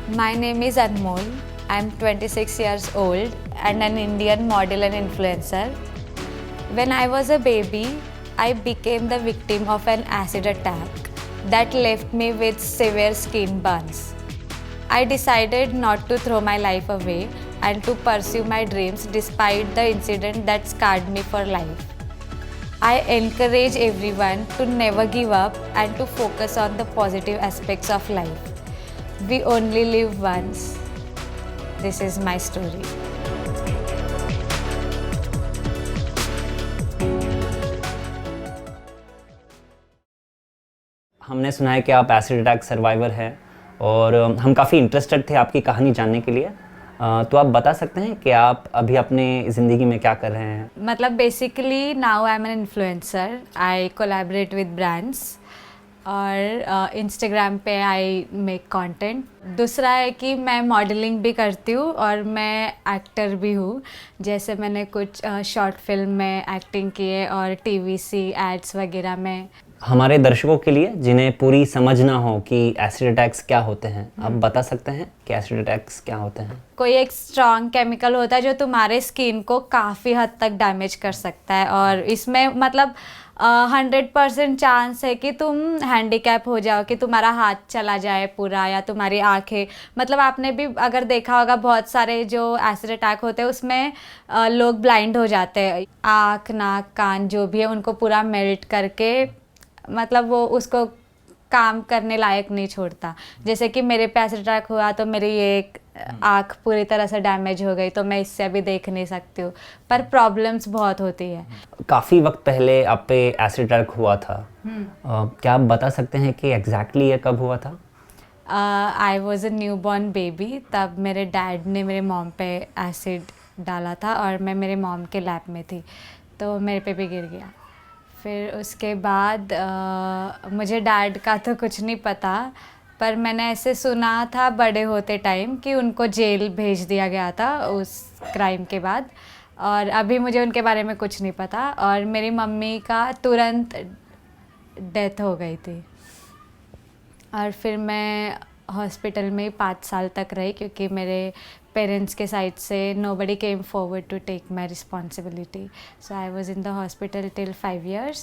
My name is Anmol. I'm 26 years old and an Indian model and influencer. When I was a baby, I became the victim of an acid attack that left me with severe skin burns. I decided not to throw my life away and to pursue my dreams despite the incident that scarred me for life. I encourage everyone to never give up and to focus on the positive aspects of life. We only live once. This is my story. हमने सुना है कि आप acid attack survivor हैं और हम काफ़ी interested थे आपकी कहानी जानने के लिए। तो आप बता सकते हैं कि आप अभी अपने ज़िंदगी में क्या कर रहे हैं? मतलब basically now I am an influencer. I collaborate with brands और इंस्टाग्राम पे आई मेक कंटेंट. दूसरा है कि मैं मॉडलिंग भी करती हूँ और मैं एक्टर भी हूँ. जैसे मैंने कुछ शॉर्ट फिल्म में एक्टिंग की है और टीवीसी एड्स वगैरह में. हमारे दर्शकों के लिए जिन्हें पूरी समझ ना हो कि एसिड अटैक्स क्या होते हैं, आप बता सकते हैं कि एसिड अटैक्स क्या होते हैं? कोई एक स्ट्रॉन्ग केमिकल होता है जो तुम्हारे स्किन को काफ़ी हद तक डैमेज कर सकता है और इसमें मतलब 100% चांस है कि तुम हैंडीकैप हो जाओ, कि तुम्हारा हाथ चला जाए पूरा या तुम्हारी आंखें. मतलब आपने भी अगर देखा होगा बहुत सारे जो एसिड अटैक होते हैं उसमें लोग ब्लाइंड हो जाते हैं. आँख नाक कान जो भी है उनको पूरा मेल्ट करके मतलब वो उसको काम करने लायक नहीं छोड़ता. जैसे कि मेरे पे एसिड अटैक हुआ तो मेरी एक आँख पूरी तरह से डैमेज हो गई, तो मैं इससे अभी देख नहीं सकती हूँ. पर प्रॉब्लम्स बहुत होती है. काफ़ी वक्त पहले आप पे एसिड अटैक हुआ था. क्या आप बता सकते हैं कि एग्जैक्टली ये कब हुआ था? I was a new born baby. तब मेरे डैड ने मेरे मॉम पे एसिड डाला था और मैं मेरे मॉम के लैब में थी तो मेरे पे भी गिर गया. फिर उसके बाद मुझे डैड का तो कुछ नहीं पता, पर मैंने ऐसे सुना था बड़े होते टाइम कि उनको जेल भेज दिया गया था उस क्राइम के बाद. और अभी मुझे उनके बारे में कुछ नहीं पता. और मेरी मम्मी का तुरंत डेथ हो गई थी और फिर मैं हॉस्पिटल में 5 साल तक रही क्योंकि मेरे पेरेंट्स के साइड से nobody came forward to take my responsibility. So I was in the hospital till 5 years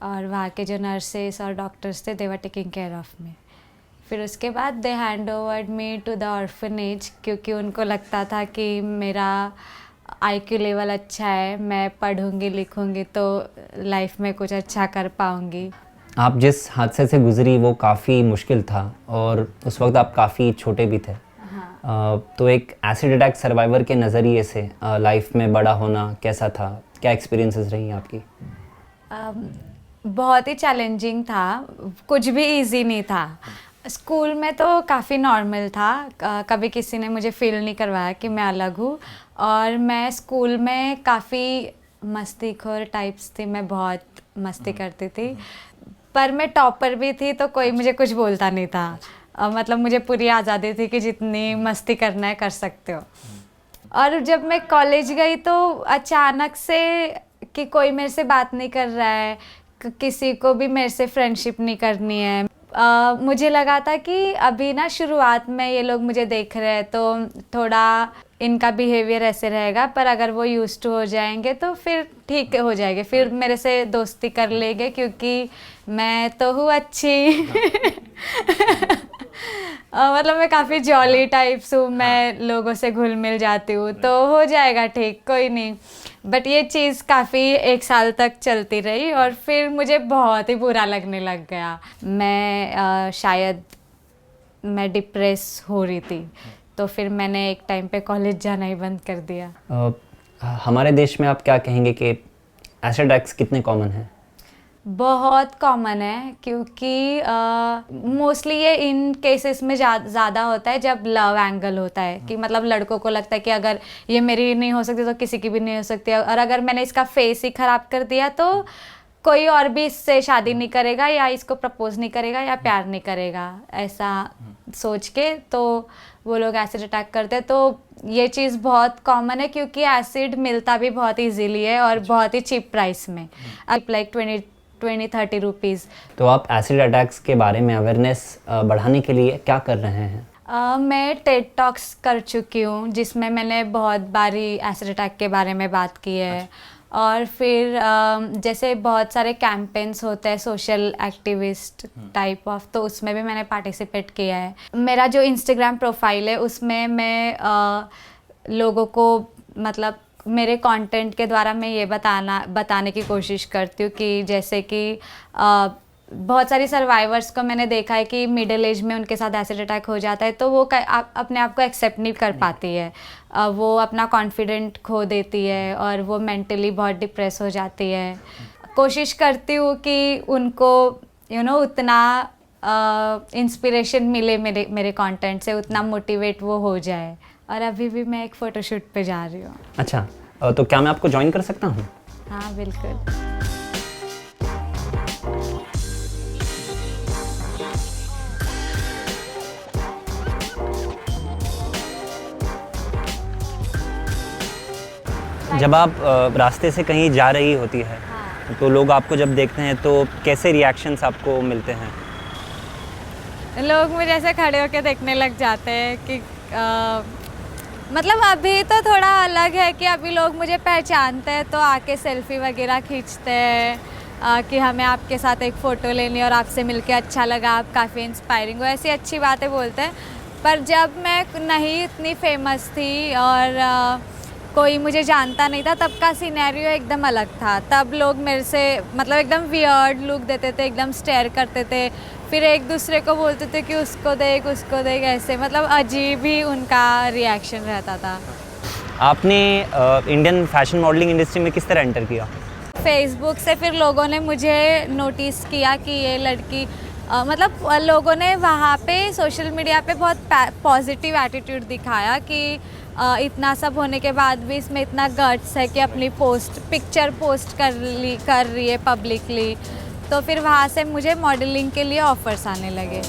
और वहाँ के जो नर्सेस और डॉक्टर्स थे they were taking care of me. फिर उसके बाद they hand over me to the orphanage क्योंकि उनको लगता था कि मेरा IQ लेवल अच्छा है, मैं पढ़ूँगी लिखूँगी तो लाइफ में कुछ अच्छा कर पाऊँगी. आप जिस हादसे से गुजरी वो काफ़ी मुश्किल था और उस वक्त आप काफ़ी छोटे भी थे. तो एक एसिड अटैक सर्वाइवर के नज़रिए से लाइफ में बड़ा होना कैसा था? क्या एक्सपीरियंसेस रही आपकी? बहुत ही चैलेंजिंग था. कुछ भी इजी नहीं था. स्कूल में तो काफ़ी नॉर्मल था. कभी किसी ने मुझे फील नहीं करवाया कि मैं अलग हूँ. और मैं स्कूल में काफ़ी मस्तीखोर टाइप्स थी. मैं बहुत मस्ती करती थी पर मैं टॉपर भी थी तो कोई मुझे कुछ बोलता नहीं था. मतलब मुझे पूरी आज़ादी थी कि जितनी मस्ती करना है कर सकते हो. और जब मैं कॉलेज गई तो अचानक से कि कोई मेरे से बात नहीं कर रहा है, किसी को भी मेरे से फ्रेंडशिप नहीं करनी है. मुझे लगा था कि अभी ना शुरुआत में ये लोग मुझे देख रहे हैं तो थोड़ा इनका बिहेवियर ऐसे रहेगा, पर अगर वो यूज टू हो जाएंगे तो फिर ठीक हो जाएंगे, फिर मेरे से दोस्ती कर लेंगे क्योंकि मैं तो हूँ अच्छी. मतलब मैं काफ़ी जॉली टाइप्स हूँ. मैं लोगों से घुल मिल जाती हूँ तो हो जाएगा ठीक, कोई नहीं. बट ये चीज़ काफ़ी 1 साल तक चलती रही और फिर मुझे बहुत ही बुरा लगने लग गया. मैं शायद मैं डिप्रेस हो रही थी तो फिर मैंने एक टाइम पे कॉलेज जाना ही बंद कर दिया. हमारे देश में आप क्या कहेंगे कि एसिड अटैक्स कितने कॉमन हैं? बहुत कॉमन है क्योंकि मोस्टली ये इन केसेस में ज़्यादा होता है जब लव एंगल होता है कि मतलब लड़कों को लगता है कि अगर ये मेरी नहीं हो सकती तो किसी की भी नहीं हो सकती और अगर मैंने इसका फेस ही ख़राब कर दिया तो कोई और भी इससे शादी नहीं करेगा या इसको प्रपोज नहीं करेगा या प्यार नहीं करेगा, ऐसा सोच के तो वो लोग एसिड अटैक करते हैं. तो ये चीज़ बहुत कॉमन है क्योंकि एसिड मिलता भी बहुत इजीली है और बहुत ही चीप प्राइस में, लाइक 20-30 रुपीज़. तो आप एसिड अटैक्स के बारे में अवेयरनेस बढ़ाने के लिए क्या कर रहे हैं? मैं टेड टॉक्स कर चुकी हूँ जिसमें मैंने बहुत बारी एसिड अटैक के बारे में बात की है। और फिर जैसे बहुत सारे कैंपेन्स होते हैं सोशल एक्टिविस्ट टाइप ऑफ, तो उसमें भी मैंने पार्टिसिपेट किया है। मेरा जो इंस्टाग्राम प्रोफाइल है उसमें मैं लोगों को मतलब मेरे कंटेंट के द्वारा मैं ये बताने की कोशिश करती हूँ कि जैसे कि बहुत सारी सर्वाइवर्स को मैंने देखा है कि मिडिल एज में उनके साथ एसिड अटैक हो जाता है, तो वो अपने आप को एक्सेप्ट नहीं कर पाती है, वो अपना कॉन्फिडेंट खो देती है और वो मेंटली बहुत डिप्रेस हो जाती है। कोशिश करती हूँ कि उनको उतना इंस्पिरेशन मिले मेरे कंटेंट से, उतना मोटिवेट वो हो जाए। और अभी भी मैं एक फ़ोटोशूट पे जा रही हूँ। अच्छा, तो क्या मैं आपको ज्वाइन कर सकता हूँ? हाँ बिल्कुल। जब आप रास्ते से कहीं जा रही होती है, हाँ। तो लोग आपको जब देखते हैं तो कैसे रिएक्शंस आपको मिलते हैं? लोग मुझे ऐसे खड़े होकर देखने लग जाते हैं कि मतलब अभी तो थोड़ा अलग है कि अभी लोग मुझे पहचानते हैं तो आके सेल्फी वगैरह खींचते हैं कि हमें आपके साथ एक फ़ोटो लेनी और आपसे मिलके अच्छा लगा, आप काफ़ी इंस्पायरिंग हो, ऐसी अच्छी बातें बोलते हैं। पर जब मैं नहीं इतनी फेमस थी और कोई मुझे जानता नहीं था, तब का सिनेरियो एकदम अलग था। तब लोग मेरे से मतलब एकदम वियर्ड लुक देते थे, एकदम स्टेयर करते थे, फिर एक दूसरे को बोलते थे कि उसको देख ऐसे, मतलब अजीब ही उनका रिएक्शन रहता था। आपने इंडियन फैशन मॉडलिंग इंडस्ट्री में किस तरह एंटर किया? फेसबुक से फिर लोगों ने मुझे नोटिस किया कि ये लड़की मतलब लोगों ने वहाँ पे सोशल मीडिया पे बहुत पॉजिटिव एटीट्यूड दिखाया कि इतना सब होने के बाद भी इसमें इतना गट्स है कि अपनी पिक्चर पोस्ट कर रही है पब्लिकली। तो फिर वहाँ से मुझे मॉडलिंग के लिए ऑफर्स आने लगे।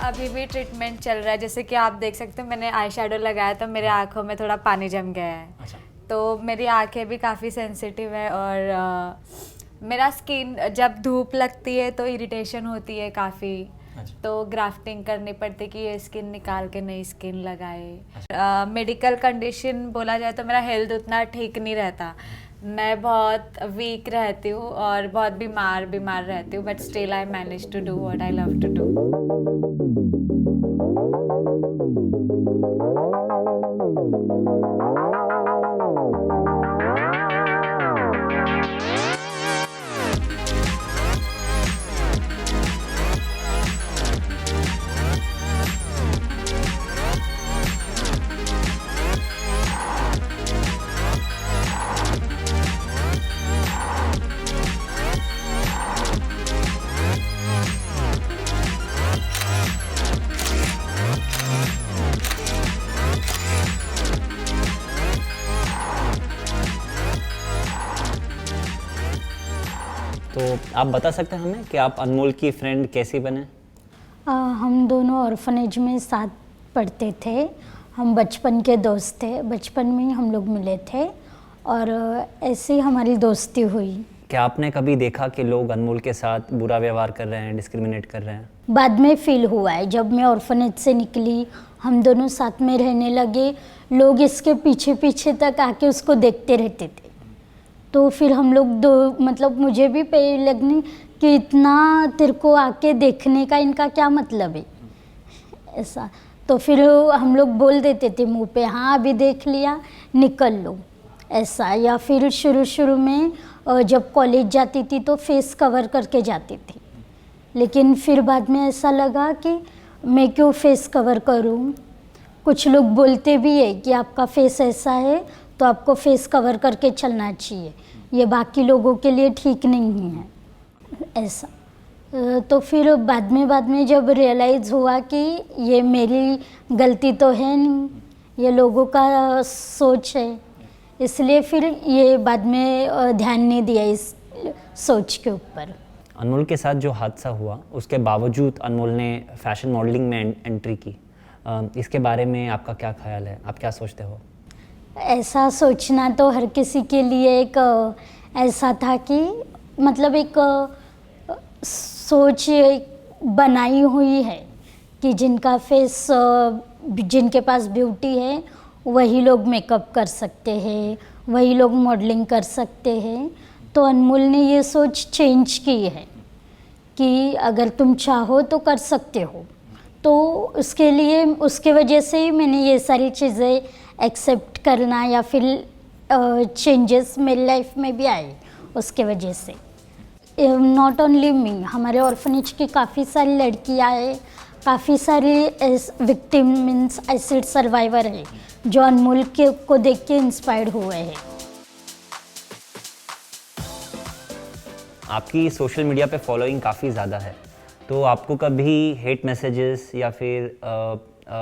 अभी भी ट्रीटमेंट चल रहा है, जैसे कि आप देख सकते हो मैंने आई शेडो लगाया तो मेरे आँखों में थोड़ा पानी जम गया है। अच्छा। तो मेरी आँखें भी काफ़ी सेंसिटिव है और मेरा स्किन जब धूप लगती है तो इरिटेशन होती है काफ़ी। अच्छा। तो ग्राफ्टिंग करनी पड़ती कि ये स्किन निकाल के नई स्किन लगाए। मेडिकल कंडीशन बोला जाए तो मेरा हेल्थ उतना ठीक नहीं रहता, मैं बहुत वीक रहती हूँ और बहुत बीमार रहती हूँ, but still I manage to do what I love to do. तो आप बता सकते हैं हमें कि आप अनमोल की फ्रेंड कैसे बने? हम दोनों ऑर्फनेज में साथ पढ़ते थे, हम बचपन के दोस्त थे, बचपन में ही हम लोग मिले थे और ऐसे ही हमारी दोस्ती हुई। क्या आपने कभी देखा कि लोग अनमोल के साथ बुरा व्यवहार कर रहे हैं, डिस्क्रिमिनेट कर रहे हैं? बाद में फील हुआ है, जब मैं ऑर्फनेज से निकली, हम दोनों साथ में रहने लगे, लोग इसके पीछे पीछे तक आके उसको देखते रहते थे। तो फिर हम लोग मतलब मुझे भी लगने कि इतना तेरे को आके देखने का इनका क्या मतलब है ऐसा। तो फिर हम लोग बोल देते थे मुंह पे, हाँ अभी देख लिया निकल लो ऐसा। या फिर शुरू में जब कॉलेज जाती थी तो फेस कवर करके जाती थी, लेकिन फिर बाद में ऐसा लगा कि मैं क्यों फेस कवर करूं। कुछ लोग बोलते भी है कि आपका फेस ऐसा है तो आपको फेस कवर करके चलना चाहिए, ये बाकी लोगों के लिए ठीक नहीं है ऐसा। तो फिर बाद में जब रियलाइज़ हुआ कि ये मेरी गलती तो है नहीं, ये लोगों का सोच है, इसलिए फिर ये बाद में ध्यान नहीं दिया इस सोच के ऊपर। अनमोल के साथ जो हादसा हुआ उसके बावजूद अनमोल ने फैशन मॉडलिंग में एंट्री की। इसके बारे में आपका क्या ख्याल है, आप क्या सोचते हो? ऐसा सोचना तो हर किसी के लिए एक ऐसा था कि मतलब एक सोच एक बनाई हुई है कि जिनका फेस जिनके पास ब्यूटी है वही लोग मेकअप कर सकते हैं, वही लोग मॉडलिंग कर सकते हैं। तो अनमोल ने ये सोच चेंज की है कि अगर तुम चाहो तो कर सकते हो। तो उसके लिए उसके वजह से ही मैंने ये सारी चीज़ें एक्सेप्ट करना या फिर चेंजेस मेरी लाइफ में भी आए उसके वजह से। नॉट ओनली मी, हमारे ऑर्फनेज की काफ़ी सारी लड़कियां हैं, काफ़ी सारी विक्टिम मीन्स एसिड सर्वाइवर है जो अनमोल के को देख के इंस्पायर्ड हुए हैं। आपकी सोशल मीडिया पे फॉलोइंग काफ़ी ज़्यादा है, तो आपको कभी हेट मैसेजेस या फिर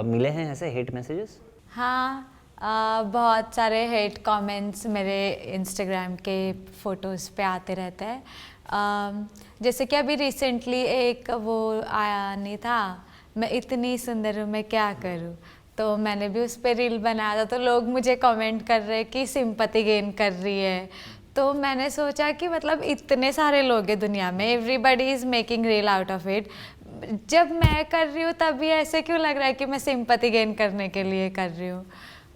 मिले हैं ऐसे हेट मैसेजेस? हाँ, बहुत सारे हेट कमेंट्स मेरे इंस्टाग्राम के फ़ोटोज़ पे आते रहते हैं। जैसे कि अभी रिसेंटली एक वो आया नहीं था, मैं इतनी सुंदर हूँ मैं क्या करूँ, तो मैंने भी उस पर रील बनाया था। तो लोग मुझे कमेंट कर रहे कि सिंपैथी गेन कर रही है। तो मैंने सोचा कि मतलब इतने सारे लोग हैं दुनिया में, everybody is making reel out of it, जब मैं कर रही हूँ तभी ऐसे क्यों लग रहा है कि मैं सिंपैथी गेन करने के लिए कर रही हूँ।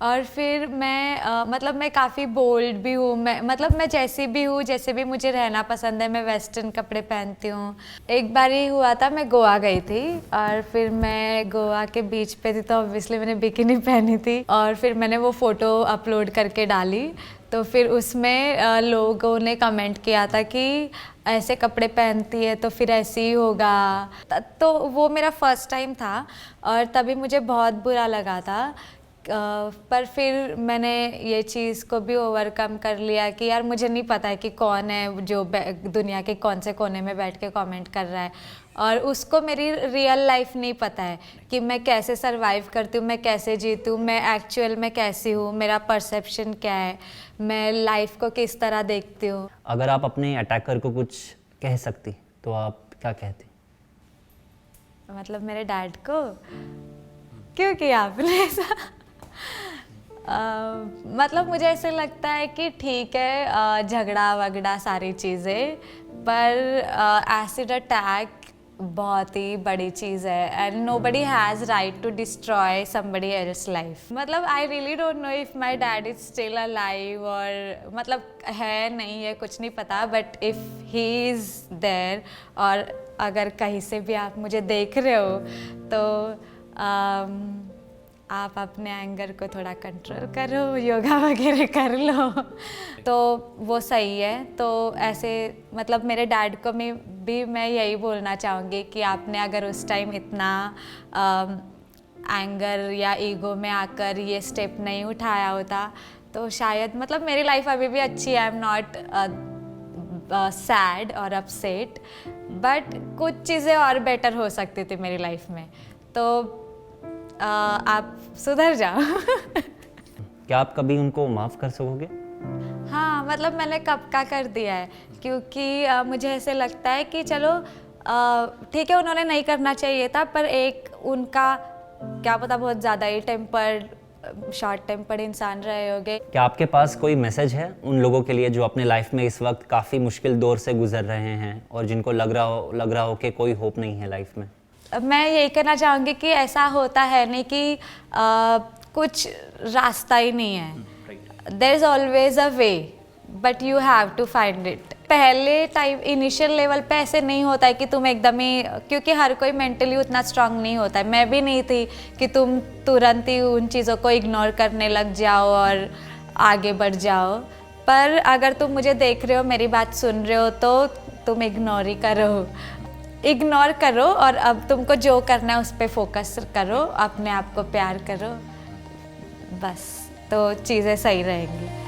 और फिर मैं मतलब मैं काफ़ी बोल्ड भी हूँ, मैं जैसी भी हूँ, जैसे भी मुझे रहना पसंद है, मैं वेस्टर्न कपड़े पहनती हूँ। एक बार ही हुआ था, मैं गोवा गई थी और फिर मैं गोवा के बीच पे थी, तो ऑब्वियसली मैंने बिकिनी पहनी थी और फिर मैंने वो फ़ोटो अपलोड करके डाली। तो फिर उसमें लोगों ने कमेंट किया था कि ऐसे कपड़े पहनती है तो फिर ऐसे ही होगा। तो वो मेरा फर्स्ट टाइम था और तभी मुझे बहुत बुरा लगा था। पर फिर मैंने ये चीज़ को भी ओवरकम कर लिया कि यार मुझे नहीं पता है कि कौन है जो दुनिया के कौन से कोने में बैठ के कमेंट कर रहा है, और उसको मेरी रियल लाइफ नहीं पता है कि मैं कैसे सरवाइव करती हूँ, मैं कैसे जीती हूँ, मैं एक्चुअल में कैसी हूँ, मेरा परसेप्शन क्या है, मैं लाइफ को किस तरह देखती हूँ। अगर आप अपने अटैकर को कुछ कह सकती तो आप क्या कहती? मतलब मेरे डैड को क्यों किया आपने ऐसा? मतलब मुझे ऐसे लगता है कि ठीक है झगड़ा वगड़ा सारी चीज़ें, पर एसिड अटैक बहुत ही बड़ी चीज़ है and nobody has right to destroy somebody else life. मतलब I really don't know if my dad is still alive, और मतलब है नहीं है कुछ नहीं पता, but if he is there और अगर कहीं से भी आप मुझे देख रहे हो तो आप अपने एंगर को थोड़ा कंट्रोल करो, योगा वगैरह कर लो तो वो सही है। तो ऐसे मतलब मेरे डैड को भी मैं यही बोलना चाहूँगी कि आपने अगर उस टाइम इतना एंगर या ईगो में आकर ये स्टेप नहीं उठाया होता तो शायद मतलब मेरी लाइफ अभी भी अच्छी है, आई एम नॉट सैड और अपसेट, बट कुछ चीज़ें और बेटर हो सकती थी मेरी लाइफ में, तो आप सुधर जाओ। क्या आप कभी उनको माफ़ कर सकोगे? हाँ, मतलब मैंने कब का कर दिया है, क्योंकि मुझे ऐसे लगता है कि चलो ठीक है उन्होंने नहीं करना चाहिए था, पर एक उनका क्या पता बहुत ज़्यादा ही शॉर्ट टेम्पर्ड इंसान रहे होंगे। क्या आपके पास कोई मैसेज है उन लोगों के लिए जो अपने लाइफ में इस वक्त काफ़ी मुश्किल दौर से गुजर रहे हैं और जिनको लग रहा हो कि कोई होप नहीं है लाइफ में? मैं यही कहना चाहूँगी कि ऐसा होता है नहीं कि कुछ रास्ता ही नहीं है, there is always a way but you have to find it. पहले टाइम इनिशियल लेवल पे ऐसे नहीं होता है कि तुम एकदम ही, क्योंकि हर कोई मेंटली उतना स्ट्रांग नहीं होता है, मैं भी नहीं थी कि तुम तुरंत ही उन चीज़ों को इग्नोर करने लग जाओ और आगे बढ़ जाओ। पर अगर तुम मुझे देख रहे हो, मेरी बात सुन रहे हो, तो तुम इग्नोर करो और अब तुमको जो करना है उस पर फोकस करो, अपने आप को प्यार करो, बस तो चीज़ें सही रहेंगी।